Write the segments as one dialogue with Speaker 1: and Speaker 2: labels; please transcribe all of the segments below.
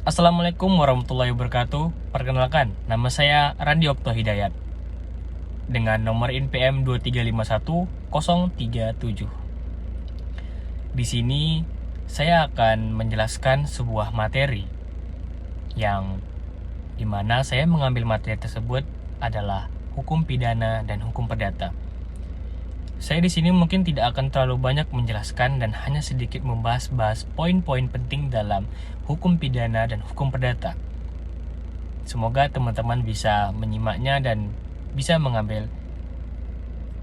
Speaker 1: Assalamualaikum warahmatullahi wabarakatuh. Perkenalkan, nama saya Randi Okto Hidayat dengan nomor INPM 2351037. Di sini saya akan menjelaskan sebuah materi yang dimana saya mengambil materi tersebut adalah hukum pidana dan hukum perdata. Saya di sini mungkin tidak akan terlalu banyak menjelaskan dan hanya sedikit membahas poin-poin penting dalam hukum pidana dan hukum perdata. Semoga teman-teman bisa menyimaknya dan bisa mengambil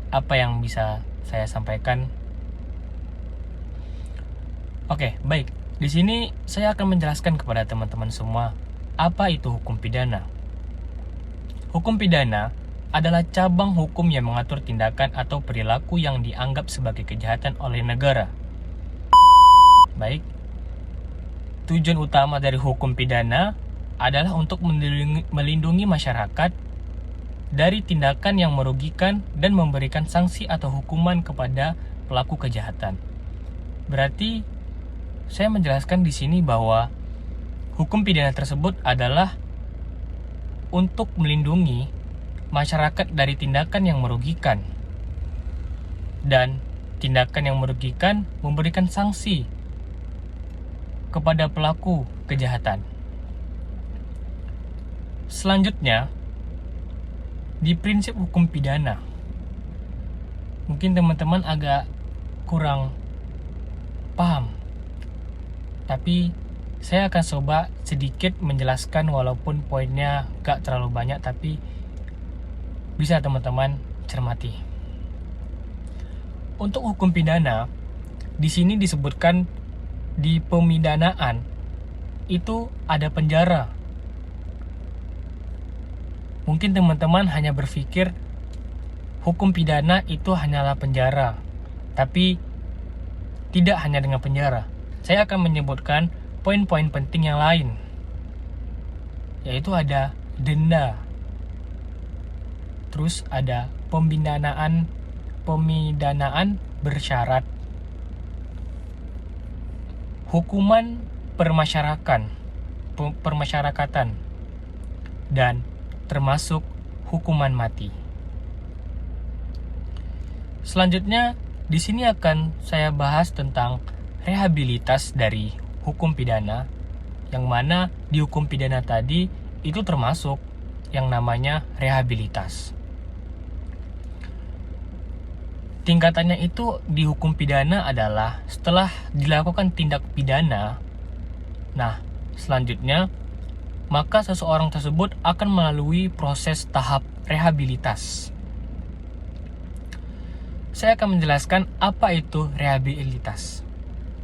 Speaker 1: apa yang bisa saya sampaikan. Oke, baik. Di sini saya akan menjelaskan kepada teman-teman semua apa itu hukum pidana. Hukum pidana adalah cabang hukum yang mengatur tindakan atau perilaku yang dianggap sebagai kejahatan oleh negara. Baik. Tujuan utama dari hukum pidana adalah untuk melindungi masyarakat dari tindakan yang merugikan dan memberikan sanksi atau hukuman kepada pelaku kejahatan. Berarti saya menjelaskan di sini bahwa hukum pidana tersebut adalah untuk melindungi masyarakat dari tindakan yang merugikan, dan tindakan yang merugikan memberikan sanksi kepada pelaku kejahatan. Selanjutnya, di prinsip hukum pidana, mungkin teman-teman agak kurang paham, tapi saya akan coba sedikit menjelaskan walaupun poinnya gak terlalu banyak, tapi bisa teman-teman cermati. Untuk hukum pidana, di sini disebutkan di pemidanaan itu ada penjara. Mungkin teman-teman hanya berpikir hukum pidana itu hanyalah penjara, tapi tidak hanya dengan penjara. Saya akan menyebutkan poin-poin penting yang lain, yaitu ada denda. Terus ada pemidanaan bersyarat, hukuman permasyarakatan, dan termasuk hukuman mati. Selanjutnya, di sini akan saya bahas tentang rehabilitas dari hukum pidana, yang mana di hukum pidana tadi itu termasuk yang namanya rehabilitas. Tingkatannya itu di hukum pidana adalah setelah dilakukan tindak pidana, nah selanjutnya maka seseorang tersebut akan melalui proses tahap rehabilitas. Saya akan menjelaskan apa itu rehabilitas.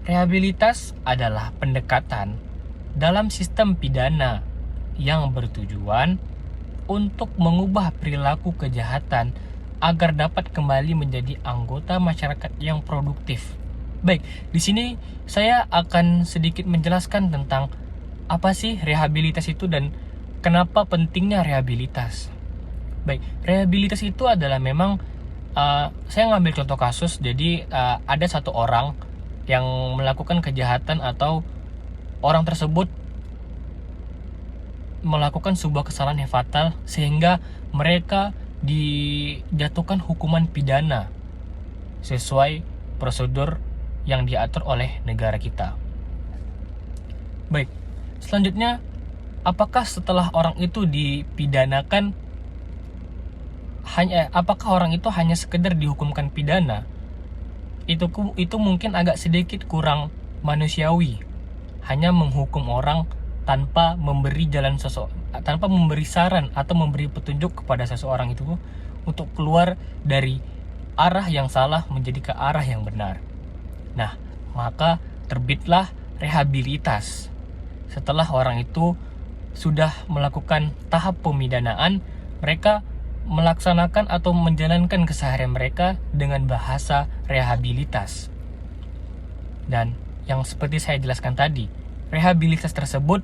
Speaker 1: Rehabilitas adalah pendekatan dalam sistem pidana yang bertujuan untuk mengubah perilaku kejahatan agar dapat kembali menjadi anggota masyarakat yang produktif. Baik, di sini saya akan sedikit menjelaskan tentang apa sih rehabilitas itu dan kenapa pentingnya rehabilitas. Baik, rehabilitas itu adalah memang saya ngambil contoh kasus. Jadi ada satu orang yang melakukan kejahatan atau orang tersebut melakukan sebuah kesalahan yang fatal sehingga mereka dijatuhkan hukuman pidana sesuai prosedur yang diatur oleh negara kita. Baik, selanjutnya, apakah setelah orang itu dipidanakan apakah orang itu hanya sekedar dihukumkan pidana? Itu mungkin agak sedikit kurang manusiawi, hanya menghukum orang tanpa memberi saran atau memberi petunjuk kepada seseorang itu untuk keluar dari arah yang salah menjadi ke arah yang benar. Nah, maka terbitlah rehabilitas. Setelah orang itu sudah melakukan tahap pemidanaan, mereka melaksanakan atau menjalankan keseharian mereka dengan bahasa rehabilitas. Dan yang seperti saya jelaskan tadi, rehabilitas tersebut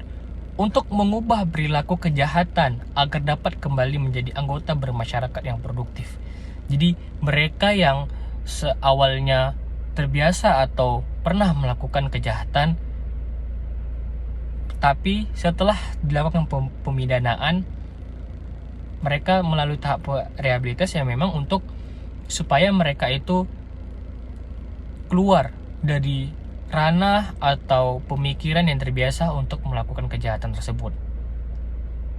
Speaker 1: untuk mengubah perilaku kejahatan agar dapat kembali menjadi anggota bermasyarakat yang produktif. Jadi mereka yang seawalnya terbiasa atau pernah melakukan kejahatan Tapi setelah dilakukan pemidanaan, mereka melalui tahap rehabilitasi yang memang untuk supaya mereka itu keluar dari ranah atau pemikiran yang terbiasa untuk melakukan kejahatan tersebut,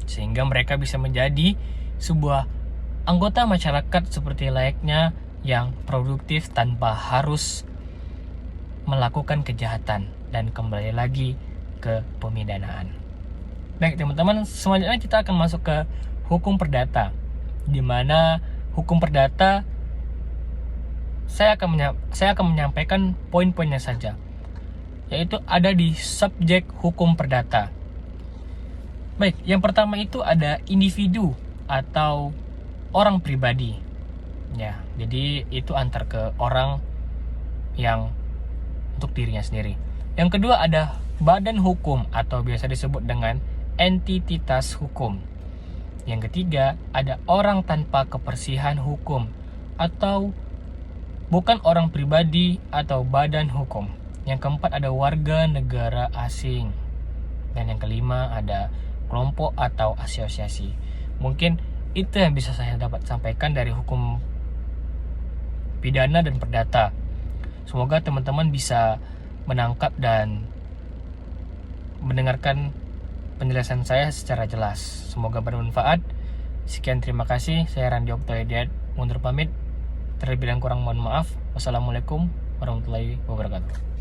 Speaker 1: sehingga mereka bisa menjadi sebuah anggota masyarakat seperti layaknya yang produktif tanpa harus melakukan kejahatan dan kembali lagi ke pemidanaan. Baik teman-teman, selanjutnya kita akan masuk ke hukum perdata, di mana hukum perdata saya akan menyampaikan poin-poinnya saja, yaitu ada di subjek hukum perdata. Baik, yang pertama itu ada individu atau orang pribadi. Ya, jadi itu antar ke orang yang untuk dirinya sendiri. Yang kedua ada badan hukum atau biasa disebut dengan entitas hukum. Yang ketiga ada orang tanpa kepersihan hukum atau bukan orang pribadi atau badan hukum. Yang keempat ada warga negara asing. Dan yang kelima ada kelompok atau asosiasi. Mungkin itu yang bisa saya dapat sampaikan dari hukum pidana dan perdata. Semoga teman-teman bisa menangkap dan mendengarkan penjelasan saya secara jelas. Semoga bermanfaat. Sekian, terima kasih. Saya Randi Oktohediat, mundur pamit. Terlebih dan kurang mohon maaf. Wassalamualaikum warahmatullahi wabarakatuh.